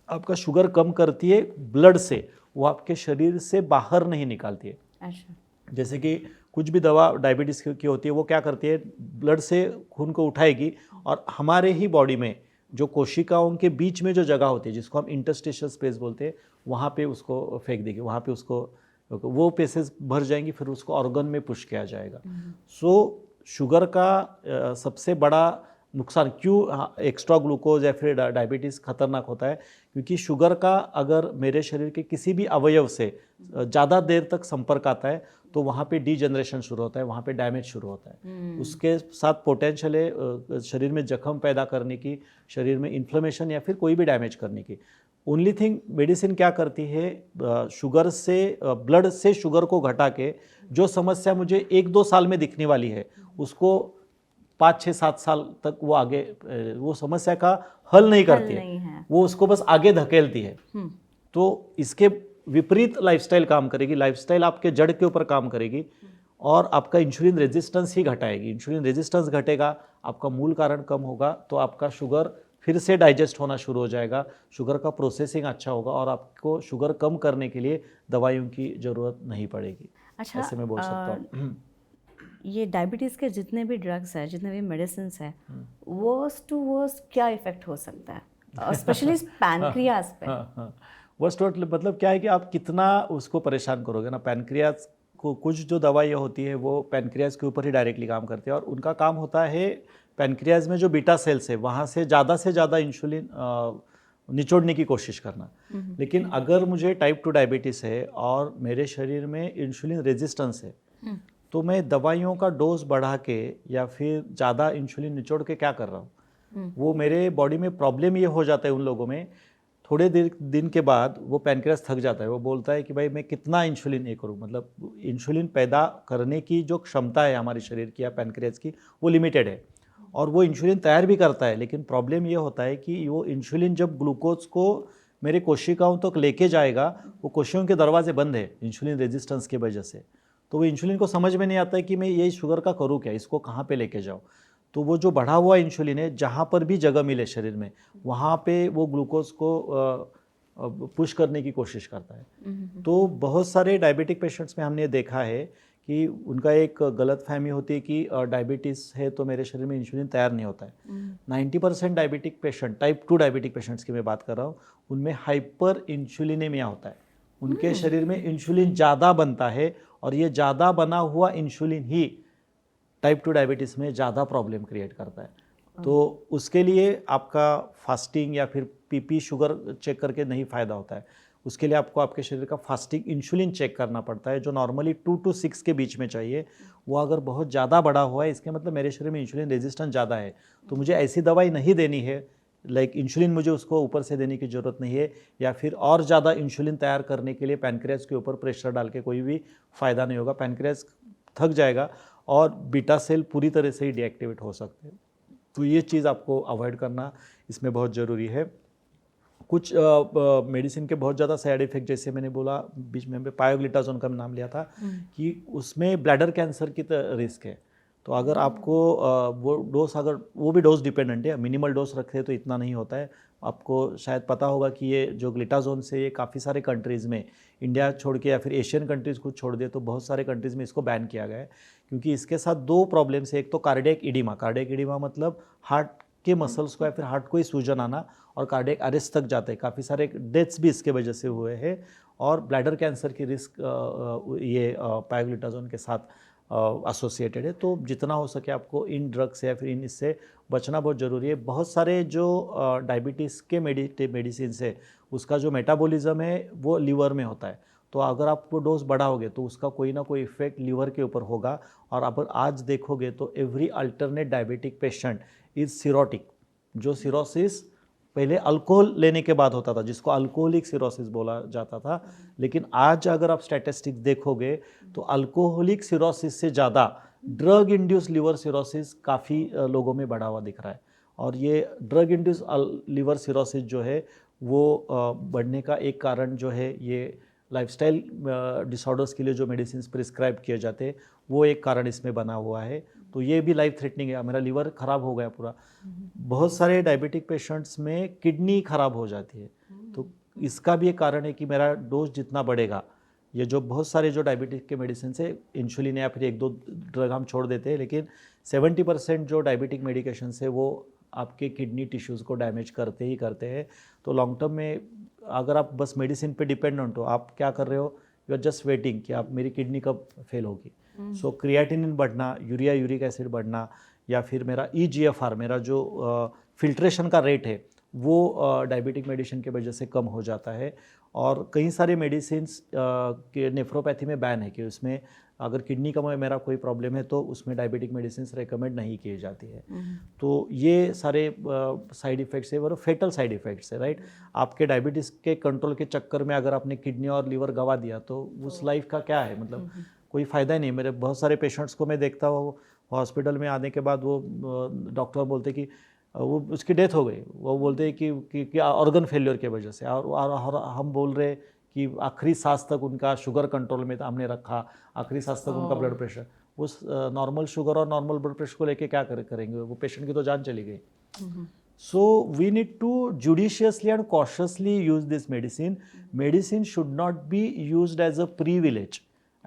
आपका शुगर कम करती है ब्लड से, वो आपके शरीर से बाहर नहीं निकालती है।
अच्छा।
जैसे कि कुछ भी दवा डायबिटीज़ की होती है, वो क्या करती है, ब्लड से खून को उठाएगी और हमारे ही बॉडी में जो कोशिकाओं के बीच में जो जगह होती है जिसको हम इंटरस्टिशियल स्पेस बोलते हैं, वहाँ पे उसको फेंक देगी, वहाँ पे उसको वो पेसेस भर जाएंगी, फिर उसको ऑर्गन में पुश किया जाएगा। सो शुगर का सबसे बड़ा नुकसान क्यों एक्स्ट्रा ग्लूकोज या फिर डायबिटीज़ खतरनाक होता है, क्योंकि शुगर का अगर मेरे शरीर के किसी भी अवयव से ज़्यादा देर तक संपर्क आता है तो वहाँ पे डीजनरेशन शुरू होता है, वहाँ पे डैमेज शुरू होता है। उसके साथ पोटेंशियल है शरीर में जख्म पैदा करने की, शरीर में इन्फ्लेमेशन या फिर कोई भी डैमेज करने की। ओनली थिंग मेडिसिन क्या करती है, शुगर से ब्लड से शुगर को घटा के जो समस्या मुझे 1-2 साल में दिखने वाली है उसको 5-6-7 साल तक वो आगे वो समस्या का हल नहीं करती है, वो उसको बस आगे धकेलती है। तो इसके विपरीत लाइफस्टाइल काम करेगी, लाइफस्टाइल आपके जड़ के ऊपर काम करेगी और आपका इंसुलिन रेजिस्टेंस ही घटाएगी। इंसुलिन रेजिस्टेंस घटेगा, आपका मूल कारण कम होगा, तो आपका शुगर फिर से डाइजेस्ट होना शुरू हो जाएगा, शुगर का प्रोसेसिंग अच्छा होगा और आपको शुगर कम करने के लिए दवाइयों की ज़रूरत नहीं पड़ेगी।
अच्छा,
ऐसे मैं बोल सकता हूँ।
ये डायबिटीज़ के जितने भी ड्रग्स हैं, जितने भी मेडिसिन हैं, वर्स्ट टू वर्स्ट क्या इफेक्ट हो सकता है, स्पेशली पैनक्रियाज पे?
वर्स्ट मतलब क्या है कि आप कितना उसको परेशान करोगे ना। पैनक्रियाज कुछ जो दवाइयाँ होती है वो पैनक्रियाज के ऊपर ही डायरेक्टली काम करती है और उनका काम होता है पैनक्रियाज में जो बीटा सेल्स है वहाँ से ज़्यादा इंसुलिन निचोड़ने की कोशिश करना। लेकिन अगर मुझे टाइप 2 डायबिटीज़ है और मेरे शरीर में इंसुलिन रेजिस्टेंस है तो मैं दवाइयों का डोज बढ़ा के या फिर ज़्यादा इंसुलिन निचोड़ के क्या कर रहा हूँ, वो मेरे बॉडी में प्रॉब्लम ये हो जाता है उन लोगों में, थोड़े दिन के बाद वो पैनक्रियास थक जाता है, वो बोलता है कि भाई मैं कितना इंसुलिन ये करूँ, मतलब इंसुलिन पैदा करने की जो क्षमता है हमारे शरीर की या पैनक्रियास की वो लिमिटेड है और वो इंसुलिन तैयार भी करता है। लेकिन प्रॉब्लम ये होता है कि वो इंसुलिन जब ग्लूकोज को मेरे कोशिकाओं तक लेके जाएगा, वो कोशिकाओं के दरवाजे बंद है इंसुलिन रेजिस्टेंस की वजह से, तो वो इंसुलिन को समझ में नहीं आता है कि मैं ये शुगर का करूँ क्या, इसको कहाँ पे लेके जाऊँ। तो वो जो बढ़ा हुआ इंसुलिन है जहाँ पर भी जगह मिले शरीर में वहाँ पे वो ग्लूकोज को पुश करने की कोशिश करता है। तो बहुत सारे डायबिटिक पेशेंट्स में हमने देखा है कि उनका एक गलत फहमी होती है कि डायबिटीज़ है तो मेरे शरीर में इंसुलिन तैयार नहीं होता है। 90% diabetic patient, type 2 diabetic patients की मैं बात कर रहा हूँ, उनमें हाइपर इंसुलिनेमिया होता है, उनके शरीर में इंसुलिन ज़्यादा बनता है और ये ज़्यादा बना हुआ इंसुलिन ही टाइप 2 डायबिटीज़ में ज़्यादा प्रॉब्लम क्रिएट करता है। तो उसके लिए आपका फास्टिंग या फिर पीपी शुगर चेक करके नहीं फ़ायदा होता है, उसके लिए आपको आपके शरीर का फास्टिंग इंसुलिन चेक करना पड़ता है जो नॉर्मली 2 to 6 के बीच में चाहिए। वो अगर बहुत ज़्यादा बढ़ा हुआ है इसके मतलब मेरे शरीर में इंसुलिन रेजिस्टेंस ज़्यादा है, तो मुझे ऐसी दवाई नहीं देनी है, लाइक इंसुलिन मुझे उसको ऊपर से देने की ज़रूरत नहीं है, या फिर और ज़्यादा इंसुलिन तैयार करने के लिए पैनक्रियाज के ऊपर प्रेशर डाल के कोई भी फ़ायदा नहीं होगा, पैनक्रियाज थक जाएगा और बीटा सेल पूरी तरह से ही डीएक्टिवेट हो सकते हैं। तो ये चीज़ आपको अवॉइड करना इसमें बहुत ज़रूरी है। कुछ मेडिसिन के बहुत ज़्यादा साइड इफ़ेक्ट, जैसे मैंने बोला बीच में पायोग्लिटाजोन का नाम लिया था कि उसमें ब्लैडर कैंसर की रिस्क है। तो अगर आपको वो डोज, अगर वो भी डोज डिपेंडेंट है, मिनिमल डोज रखते हैं तो इतना नहीं होता है। आपको शायद पता होगा कि ये जो ग्लिटाजोन से ये काफ़ी सारे कंट्रीज़ में, इंडिया छोड़ के या फिर एशियन कंट्रीज़ को छोड़ दे तो बहुत सारे कंट्रीज़ में इसको बैन किया गया है, क्योंकि इसके साथ दो प्रॉब्लम्स है। एक तो कार्डियक इडिमा मतलब हार्ट के मसल्स को या फिर हार्ट को ही सूजन आना और कार्डियक अरेस्ट तक जाते हैं, काफ़ी सारे डेथ्स भी इसके वजह से हुए हैं। और ब्लैडर कैंसर की रिस्क ये पायोग्लिटाजोन के साथ एसोसिएटेड है। तो जितना हो सके आपको इन ड्रग्स या फिर इन इससे बचना बहुत ज़रूरी है। बहुत सारे जो डायबिटीज़ के मेडिसिन है उसका जो मेटाबॉलिज्म है वो लीवर में होता है, तो अगर आप वो डोज बढ़ाओगे तो उसका कोई ना कोई इफेक्ट लीवर के ऊपर होगा। और आप आज देखोगे तो every alternate diabetic patient is cirrhotic. जो सिरोसिस पहले अल्कोहल लेने के बाद होता था, जिसको अल्कोहलिक सिरोसिस बोला जाता था, लेकिन आज अगर आप स्टैटिस्टिक्स देखोगे तो अल्कोहलिक सिरोसिस से ज़्यादा ड्रग इंड्यूस लिवर सिरोसिस काफ़ी लोगों में बढ़ा हुआ दिख रहा है। और ये ड्रग इंड्यूस लिवर सिरोसिस जो है वो बढ़ने का एक कारण जो है ये लाइफस्टाइल डिसऑर्डर्स के लिए जो मेडिसिन प्रिस्क्राइब किए जाते हैं वो एक कारण इसमें बना हुआ है। तो ये भी लाइफ थ्रेटनिंग है, मेरा लीवर ख़राब हो गया पूरा। बहुत सारे डायबिटिक पेशेंट्स में किडनी ख़राब हो जाती है, तो इसका भी एक कारण है कि मेरा डोज जितना बढ़ेगा, ये जो बहुत सारे जो डायबिटिक के मेडिसिन है, इंसुलिन या फिर एक दो ड्रग हम छोड़ देते हैं, लेकिन 70% जो डायबिटिक मेडिकेशन है वो आपके किडनी टिश्यूज़ को डैमेज करते ही करते हैं। तो लॉन्ग टर्म में अगर आप बस मेडिसिन पे डिपेंडेंट हो, आप क्या कर रहे हो, यू आर जस्ट वेटिंग कि आप मेरी किडनी कब फेल होगी। सो क्रिएटिनिन बढ़ना, यूरिक एसिड बढ़ना, या फिर मेरा EGFR, मेरा जो फिल्ट्रेशन का रेट है वो डायबिटिक मेडिसिन के वजह से कम हो जाता है। और कई सारे मेडिसिन्स के नेफ्रोपैथी में बैन है कि उसमें अगर किडनी का मेरा कोई प्रॉब्लम है तो उसमें डायबिटिक मेडिसिन्स रेकमेंड नहीं की जाती है। तो ये सारे साइड इफ़ेक्ट्स है, वो फेटल साइड इफ़ेक्ट्स है, राइट। आपके डायबिटीज़ के कंट्रोल के चक्कर में अगर आपने किडनी और लीवर गवा दिया तो उस लाइफ का क्या है, मतलब कोई फ़ायदा ही नहीं। मेरे बहुत सारे पेशेंट्स को मैं देखता हूँ हॉस्पिटल में आने के बाद वो डॉक्टर बोलते कि वो उसकी डेथ हो गई, वो बोलते हैं कि ऑर्गन फेलियर की वजह से। और हम बोल रहे कि आखिरी सांस तक उनका शुगर कंट्रोल में हमने रखा, आखिरी सांस तक उनका ब्लड प्रेशर, उस नॉर्मल शुगर और नॉर्मल ब्लड प्रेशर को लेके क्या करेंगे, वो पेशेंट की तो जान चली गई। So we need to judiciously and cautiously use this medicine. Medicine should not be used as a privilege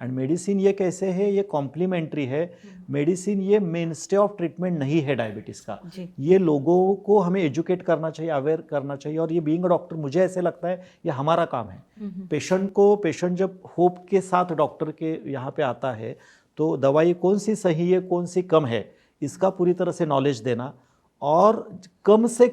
and medicine ये कैसे है, ये कॉम्प्लीमेंट्री है। मेडिसिन ये मेनस्टे ऑफ ट्रीटमेंट नहीं है डायबिटीज़ का।
जी।
ये लोगों को हमें एजुकेट करना चाहिए, अवेयर करना चाहिए, और ये बीइंग अ डॉक्टर मुझे ऐसे लगता है ये हमारा काम है। पेशेंट जब होप के साथ डॉक्टर के यहाँ पे आता है तो दवाई कौन सी सही है कौन सी कम है इसका पूरी तरह से नॉलेज देना, और कम से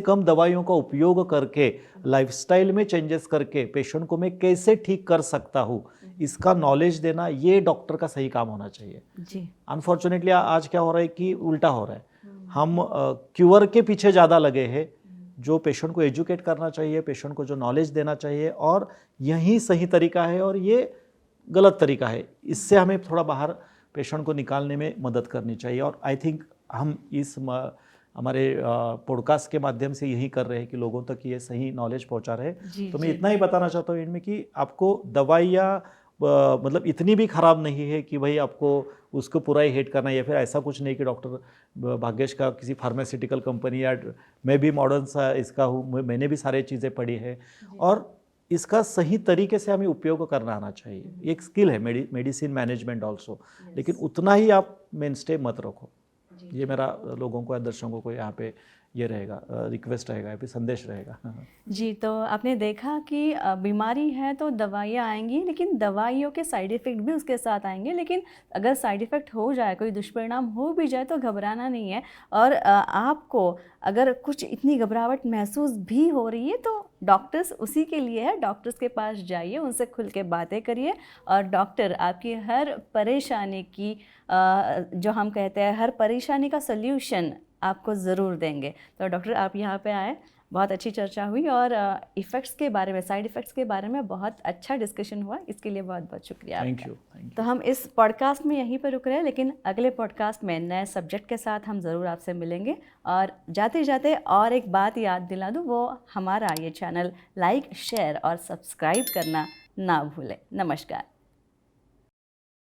कम दवाइयों का उपयोग करके लाइफस्टाइल में चेंजेस करके पेशेंट को मैं कैसे ठीक कर सकता हूँ इसका नॉलेज देना, ये डॉक्टर का सही काम होना चाहिए
जी।
अनफॉर्चुनेटली आज क्या हो रहा है कि उल्टा हो रहा है, हम क्यूअर के पीछे ज़्यादा लगे हैं। जो पेशेंट को एजुकेट करना चाहिए, पेशेंट को जो नॉलेज देना चाहिए, और यही सही तरीका है और ये गलत तरीका है, इससे हमें थोड़ा बाहर पेशेंट को निकालने में मदद करनी चाहिए। और आई थिंक हम इस हमारे पॉडकास्ट के माध्यम से यही कर रहे हैं कि लोगों तक ये सही नॉलेज पहुंचा रहे हैं। तो मैं इतना ही बताना चाहता हूँ इनमें कि आपको दवाइयाँ मतलब इतनी भी ख़राब नहीं है कि भाई आपको उसको पूरा ही हेट करना है, या फिर ऐसा कुछ नहीं कि डॉक्टर भाग्येश का किसी फार्मास्यूटिकल कंपनी या मैं भी मॉडर्न सा इसका हूँ, मैंने भी सारी चीज़ें पढ़ी है, और इसका सही तरीके से हमें उपयोग करना आना चाहिए। एक स्किल है मेडिसिन मैनेजमेंट ऑल्सो, लेकिन उतना ही आप मेन स्टे मत रखो। ये मेरा लोगों को या दर्शकों को यहाँ पे ये रहेगा, रिक्वेस्ट रहेगा, या फिर संदेश रहेगा।
जी, तो आपने देखा कि बीमारी है तो दवाइयाँ आएंगी, लेकिन दवाइयों के साइड इफ़ेक्ट भी उसके साथ आएंगे। लेकिन अगर साइड इफ़ेक्ट हो जाए, कोई दुष्परिणाम हो भी जाए तो घबराना नहीं है। और आपको अगर कुछ इतनी घबराहट महसूस भी हो रही है तो डॉक्टर्स उसी के लिए है, डॉक्टर्स के पास जाइए, उनसे खुल के बातें करिए, और डॉक्टर आपकी हर परेशानी की जो हम कहते हैं हर परेशानी का सल्यूशन आपको ज़रूर देंगे। तो डॉक्टर आप यहाँ पे आए, बहुत अच्छी चर्चा हुई, और इफ़ेक्ट्स के बारे में, साइड इफ़ेक्ट्स के बारे में बहुत अच्छा डिस्कशन हुआ, इसके लिए बहुत बहुत शुक्रिया।
Thank you.
तो हम इस पॉडकास्ट में यहीं पर रुक रहे हैं, लेकिन अगले पॉडकास्ट में नए सब्जेक्ट के साथ हम ज़रूर आपसे मिलेंगे। और जाते जाते और एक बात याद दिला दूँ, वो हमारा ये चैनल लाइक, शेयर और सब्सक्राइब करना ना भूलें। नमस्कार।